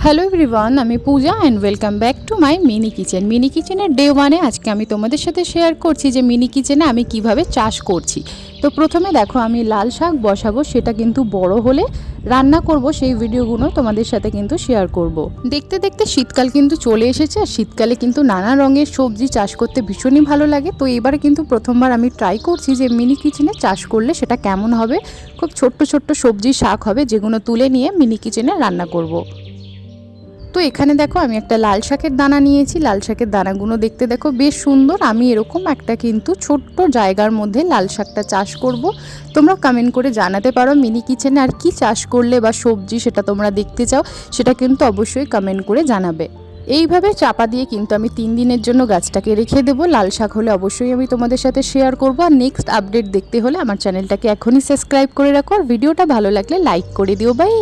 Hello everyone, আমি Puja and welcome back to my mini kitchen. Mini কিচেনের day ওয়ানে আজকে আমি তোমাদের সাথে শেয়ার করছি যে মিনি কিচেনে আমি কিভাবে চাষ করছি। তো প্রথমে দেখো আমি লাল শাক বসাবো, সেটা কিন্তু বড় হলে রান্না করব, সেই ভিডিওগুলো তোমাদের সাথে কিন্তু শেয়ার করব। দেখতে দেখতে শীতকাল কিন্তু চলে এসেছে, আর শীতকালে কিন্তু নানা রঙের সবজি চাষ করতে ভীষণই ভালো লাগে। তো এবারে কিন্তু প্রথমবার আমি ট্রাই করছি যে মিনি কিচেনে চাষ করলে সেটা কেমন হবে। খুব ছোট্ট ছোট্ট সবজি শাক হবে, যেগুলো তুলে নিয়ে মিনি কিচেনে রান্না করব। তো এখানে দেখো আমি একটা লাল শাকের দানা নিয়েছি। লাল শাকের দানাগুলো দেখতে দেখো বেশ সুন্দর। আমি এরকম একটা কিন্তু ছোট্ট জায়গার মধ্যে লাল শাকটা চাষ করব। তোমরা কমেন্ট করে জানাতে পারো মিনি কিচেনে আর কি চাষ করলে বা সবজি সেটা তোমরা দেখতে চাও, সেটা কিন্তু অবশ্যই কমেন্ট করে জানাবে। এইভাবে চাপা দিয়ে কিন্তু আমি 3 দিনের জন্য গাছটাকে রেখে দেবো। লাল শাক হলে অবশ্যই আমি তোমাদের সাথে শেয়ার করব। আর নেক্সট আপডেট দেখতে হলে আমার চ্যানেলটাকে এখনই সাবস্ক্রাইব করে রাখো, আর ভিডিওটা ভালো লাগলে লাইক করে দিও। বাই।